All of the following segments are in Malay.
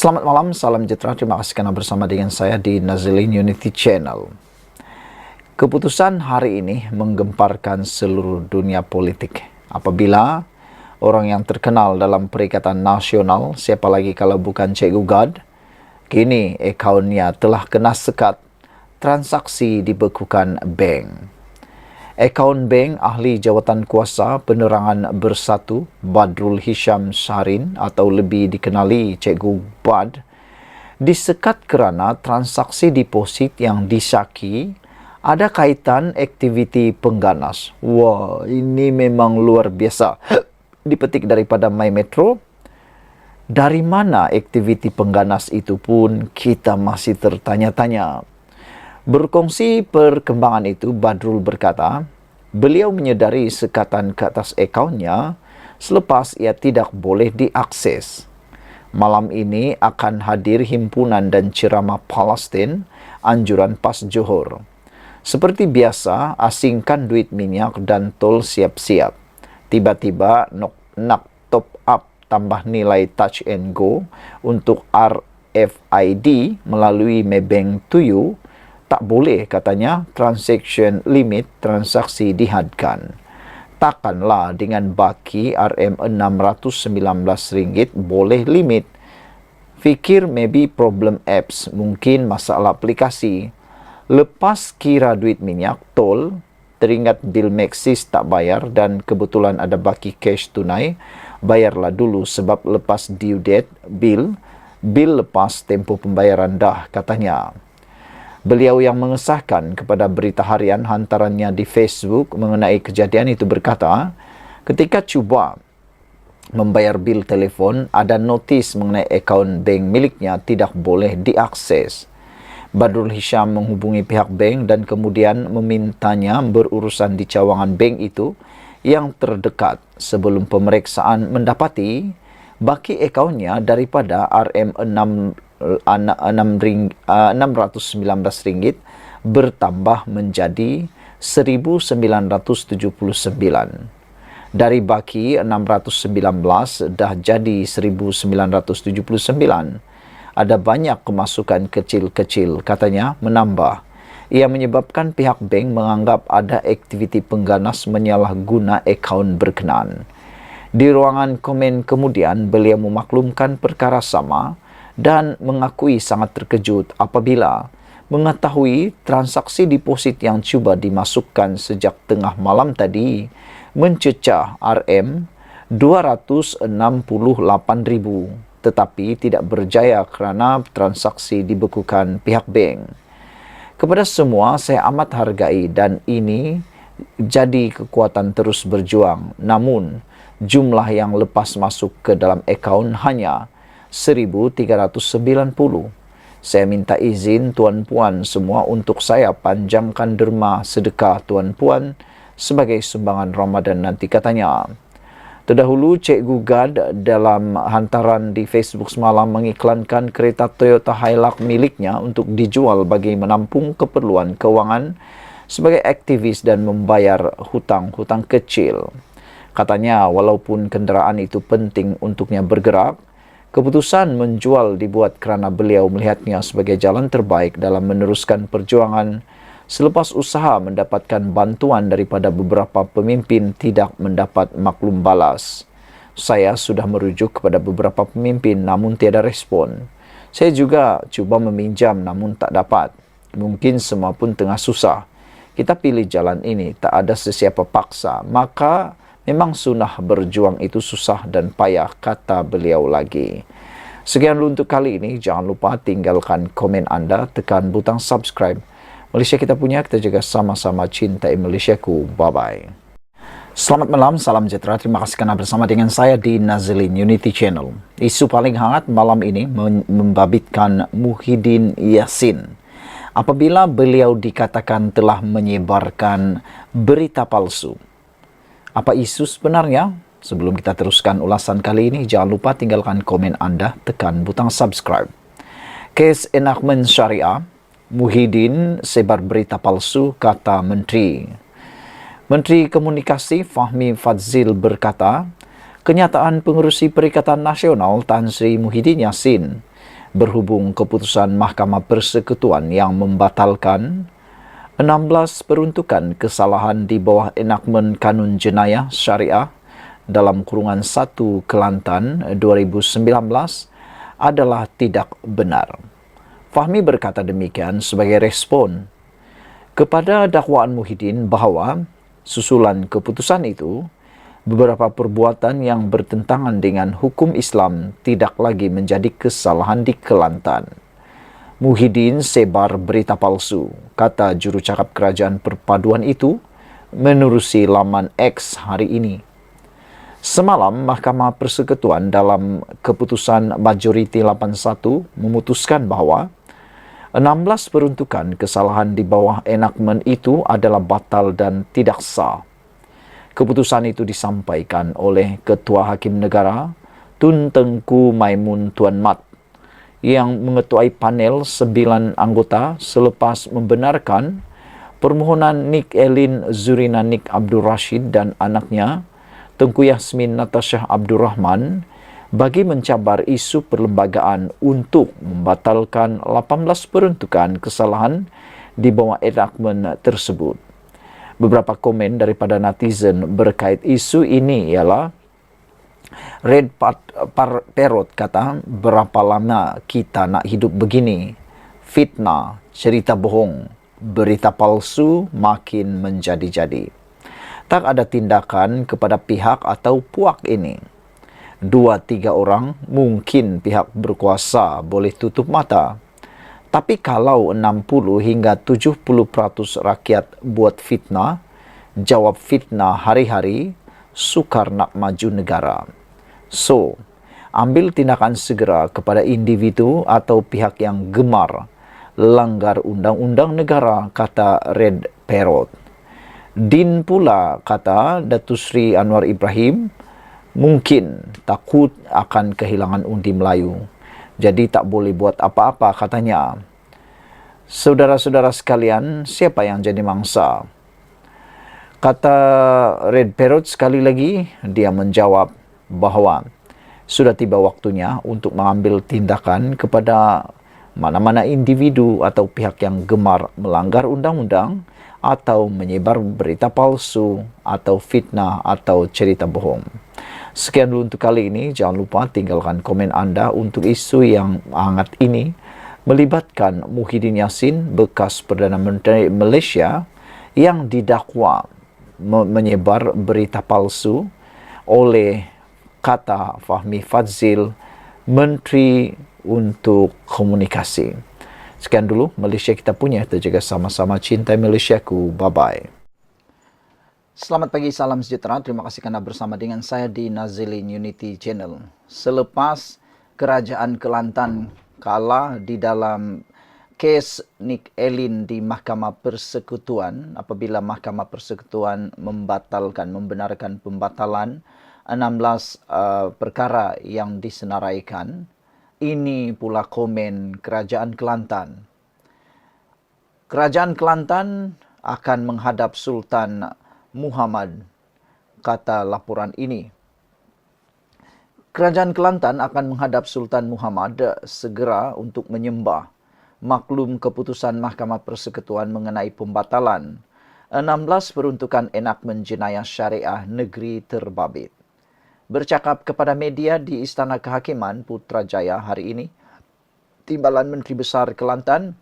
Selamat malam, salam sejahtera. Terima kasih karena bersama dengan saya di Nazilin Unity Channel. Keputusan hari ini menggemparkan seluruh dunia politik. Apabila orang yang terkenal dalam Perikatan Nasional, siapa lagi kalau bukan Cikgu Gad, kini akaunnya telah kena sekat, transaksi dibekukan bank. Akaun bank ahli jawatan kuasa penerangan bersatu Badrul Hisham Shahrin atau lebih dikenali Cikgu Bad disekat kerana transaksi deposit yang disyaki ada kaitan aktiviti pengganas. Wah, ini memang luar biasa. Dipetik daripada My Metro. Dari mana aktiviti pengganas itu pun kita masih tertanya-tanya. Berkongsi perkembangan itu, Badrul berkata, beliau menyedari sekatan ke atas akaunnya selepas ia tidak boleh diakses. Malam ini akan hadir himpunan dan ceramah Palestin, anjuran pas Johor. Seperti biasa, asingkan duit minyak dan tol siap-siap. Tiba-tiba nak top up tambah nilai touch and go untuk RFID melalui Maybank to you. Tak boleh katanya transaction limit transaksi dihadkan. Takkanlah dengan baki RM619 boleh limit. Fikir maybe problem apps, mungkin masalah aplikasi. Lepas kira duit minyak, tol, teringat bil Maxis tak bayar dan kebetulan ada baki cash tunai, bayarlah dulu sebab lepas due date bil lepas tempoh pembayaran dah katanya. Beliau yang mengesahkan kepada berita harian hantarannya di Facebook mengenai kejadian itu berkata, ketika cuba membayar bil telefon, ada notis mengenai akaun bank miliknya tidak boleh diakses. Badrul Hisham menghubungi pihak bank dan kemudian memintanya berurusan di cawangan bank itu yang terdekat sebelum pemeriksaan mendapati baki akaunnya daripada RM619 bertambah menjadi 1.979. Dari baki 619 dah jadi 1.979. Ada banyak kemasukan kecil-kecil, katanya menambah. Ia menyebabkan pihak bank menganggap ada aktiviti pengganas menyalahguna akaun berkenaan. Di ruangan komen kemudian, beliau memaklumkan perkara sama dan mengakui sangat terkejut apabila mengetahui transaksi deposit yang cuba dimasukkan sejak tengah malam tadi mencecah RM268,000 tetapi tidak berjaya kerana transaksi dibekukan pihak bank. Kepada semua saya amat hargai dan ini jadi kekuatan terus berjuang. Namun jumlah yang lepas masuk ke dalam akaun hanya 1.390. Saya minta izin tuan-puan semua untuk saya panjangkan derma sedekah tuan-puan sebagai sumbangan Ramadan nanti, katanya. Terdahulu, Cikgu Gad dalam hantaran di Facebook semalam mengiklankan kereta Toyota Hilux miliknya untuk dijual bagi menampung keperluan kewangan sebagai aktivis dan membayar hutang-hutang kecil. Katanya, walaupun kenderaan itu penting untuknya bergerak, keputusan menjual dibuat kerana beliau melihatnya sebagai jalan terbaik dalam meneruskan perjuangan selepas usaha mendapatkan bantuan daripada beberapa pemimpin tidak mendapat maklum balas. Saya sudah merujuk kepada beberapa pemimpin namun tiada respon. Saya juga cuba meminjam namun tak dapat. Mungkin semua pun tengah susah. Kita pilih jalan ini, tak ada sesiapa paksa. Maka memang sunnah berjuang itu susah dan payah, kata beliau lagi. Sekian dulu untuk kali ini. Jangan lupa tinggalkan komen anda, tekan butang subscribe. Malaysia kita punya, kita juga sama-sama cintai Malaysiaku. Bye-bye. Selamat malam, salam sejahtera. Terima kasih kerana bersama dengan saya di Nazilin Unity Channel. Isu paling hangat malam ini membabitkan Muhyiddin Yassin. Apabila beliau dikatakan telah menyebarkan berita palsu. Apa isu sebenarnya? Sebelum kita teruskan ulasan kali ini, jangan lupa tinggalkan komen anda, tekan butang subscribe. Kes enakmen syariah, Muhyiddin sebar berita palsu, kata Menteri. Menteri Komunikasi Fahmi Fadzil berkata, kenyataan pengerusi Perikatan Nasional Tan Sri Muhyiddin Yassin berhubung keputusan Mahkamah Persekutuan yang membatalkan 16 peruntukan kesalahan di bawah enakmen Kanun Jenayah Syariah dalam kurungan 1 Kelantan 2019 adalah tidak benar. Fahmi berkata demikian sebagai respon kepada dakwaan Muhyiddin bahawa susulan keputusan itu, beberapa perbuatan yang bertentangan dengan hukum Islam tidak lagi menjadi kesalahan di Kelantan. Muhyiddin sebar berita palsu, kata jurucakap kerajaan perpaduan itu menerusi laman X hari ini. Semalam, Mahkamah Persekutuan dalam keputusan majoriti 81 memutuskan bahawa 16 peruntukan kesalahan di bawah enakmen itu adalah batal dan tidak sah. Keputusan itu disampaikan oleh Ketua Hakim Negara Tun Tengku Maimun Tuan Mat yang mengetuai panel 9 anggota selepas membenarkan permohonan Nik Elin Zurina Nik Abdul Rashid dan anaknya Tengku Yasmin Natasha Abdul Rahman bagi mencabar isu perlembagaan untuk membatalkan 18 peruntukan kesalahan di bawah enakmen tersebut. Beberapa komen daripada netizen berkait isu ini ialah Red Parrot kata, berapa lama kita nak hidup begini? Fitnah, cerita bohong, berita palsu makin menjadi-jadi. Tak ada tindakan kepada pihak atau puak ini. 2-3 orang mungkin pihak berkuasa boleh tutup mata. Tapi kalau 60 hingga 70% rakyat buat fitnah, jawab fitnah hari-hari, sukar nak maju negara. So, ambil tindakan segera kepada individu atau pihak yang gemar langgar undang-undang negara, kata Red Parrot. Din pula kata Datuk Seri Anwar Ibrahim mungkin takut akan kehilangan undi Melayu. Jadi tak boleh buat apa-apa katanya. Saudara-saudara sekalian, siapa yang jadi mangsa? Kata Red Parrot sekali lagi, dia menjawab bahawa sudah tiba waktunya untuk mengambil tindakan kepada mana-mana individu atau pihak yang gemar melanggar undang-undang atau menyebar berita palsu atau fitnah atau cerita bohong. Sekian dulu untuk kali ini. Jangan lupa tinggalkan komen anda untuk isu yang hangat ini melibatkan Muhyiddin Yassin, bekas Perdana Menteri Malaysia yang didakwa menyebar berita palsu oleh, kata Fahmi Fadzil, Menteri untuk Komunikasi. Sekian dulu Malaysia kita punya. Kita jaga sama-sama, cintai Malaysiaku. Bye-bye. Selamat pagi, salam sejahtera. Terima kasih kerana bersama dengan saya di Nazilin Unity Channel. Selepas Kerajaan Kelantan kalah di dalam kes Nik Elin di Mahkamah Persekutuan, apabila Mahkamah Persekutuan membenarkan pembatalan 16 perkara yang disenaraikan, ini pula komen Kerajaan Kelantan. Kerajaan Kelantan akan menghadap Sultan Muhammad, kata laporan ini. Kerajaan Kelantan akan menghadap Sultan Muhammad segera untuk menyembah maklum keputusan Mahkamah Persekutuan mengenai pembatalan 16 peruntukan enakmen jenayah syariah negeri terbabit. Bercakap kepada media di Istana Kehakiman Putrajaya hari ini, Timbalan Menteri Besar Kelantan,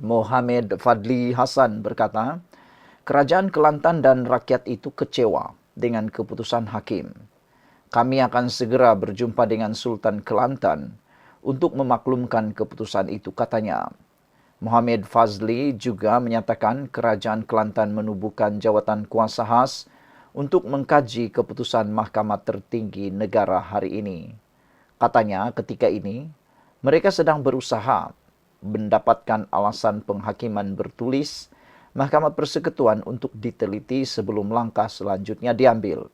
Mohamed Fadli Hassan berkata, Kerajaan Kelantan dan rakyat itu kecewa dengan keputusan hakim. Kami akan segera berjumpa dengan Sultan Kelantan untuk memaklumkan keputusan itu, katanya. Mohamed Fazli juga menyatakan Kerajaan Kelantan menubuhkan jawatan kuasa khas untuk mengkaji keputusan Mahkamah Tertinggi Negara hari ini. Katanya ketika ini, mereka sedang berusaha mendapatkan alasan penghakiman bertulis Mahkamah Persekutuan untuk diteliti sebelum langkah selanjutnya diambil.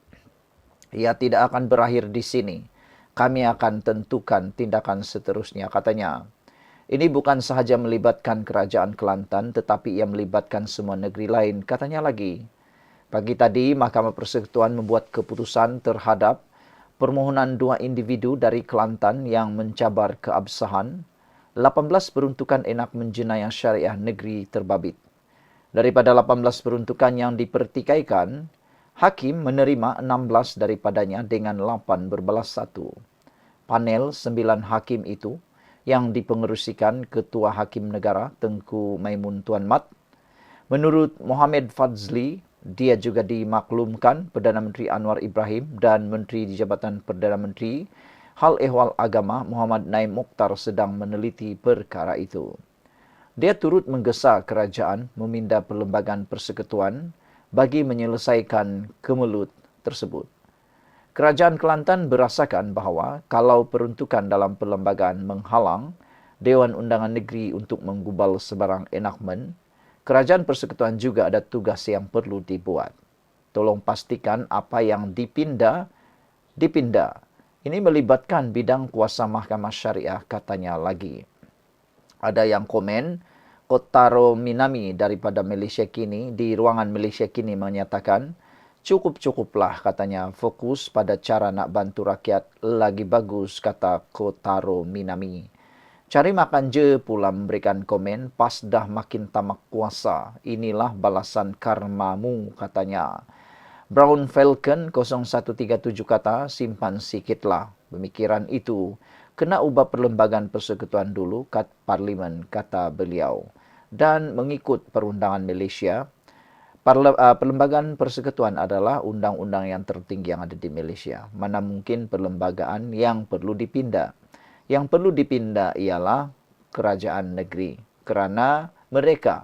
Ia tidak akan berakhir di sini. Kami akan tentukan tindakan seterusnya, katanya. Ini bukan sahaja melibatkan Kerajaan Kelantan, tetapi ia melibatkan semua negeri lain, katanya lagi. Pagi tadi, Mahkamah Persekutuan membuat keputusan terhadap permohonan 2 individu dari Kelantan yang mencabar keabsahan 18 peruntukan enakmen jenayah syariah negeri terbabit. Daripada 18 peruntukan yang dipertikaikan, hakim menerima 16 daripadanya dengan 8 berbalas 1. Panel 9 hakim itu yang dipengerusikan Ketua Hakim Negara Tengku Maimun Tuan Mat. Menurut Mohamed Fadzli, dia juga dimaklumkan Perdana Menteri Anwar Ibrahim dan Menteri di Jabatan Perdana Menteri Hal Ehwal Agama Muhammad Naim Mokhtar sedang meneliti perkara itu. Dia turut menggesa kerajaan meminda Perlembagaan Persekutuan bagi menyelesaikan kemelut tersebut. Kerajaan Kelantan berasakan bahawa kalau peruntukan dalam perlembagaan menghalang Dewan Undangan Negeri untuk menggubal sebarang enakmen, Kerajaan Persekutuan juga ada tugas yang perlu dibuat. Tolong pastikan apa yang dipinda. Ini melibatkan bidang kuasa Mahkamah Syariah, katanya lagi. Ada yang komen, Kotaro Minami daripada Malaysia Kini di ruangan Malaysia Kini menyatakan, cukup-cukuplah katanya fokus pada cara nak bantu rakyat lagi bagus, kata Kotaro Minami. Cari makan je pula memberikan komen, pas dah makin tamak kuasa. Inilah balasan karmamu, katanya. Brown Falcon 0137 kata, simpan sikitlah pemikiran itu. Kena ubah Perlembagaan Persekutuan dulu kat Parlimen, kata beliau. Dan mengikut perundangan Malaysia, Perlembagaan Persekutuan adalah undang-undang yang tertinggi yang ada di Malaysia. Mana mungkin perlembagaan yang perlu dipindah. Yang perlu dipindah ialah kerajaan negeri. Kerana mereka,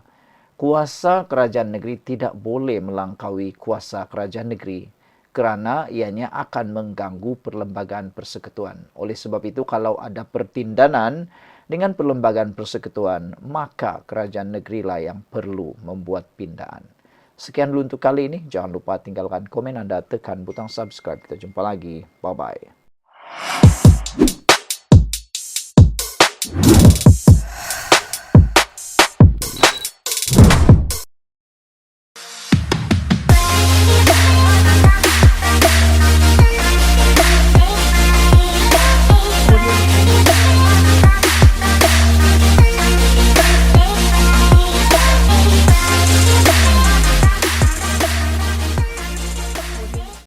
kuasa kerajaan negeri tidak boleh melangkaui kuasa kerajaan negeri. Kerana ianya akan mengganggu Perlembagaan Persekutuan. Oleh sebab itu, kalau ada pertindanan dengan Perlembagaan Persekutuan, maka kerajaan negeri lah yang perlu membuat pindaan. Sekian dulu untuk kali ini. Jangan lupa tinggalkan komen anda, tekan butang subscribe. Kita jumpa lagi. Bye-bye.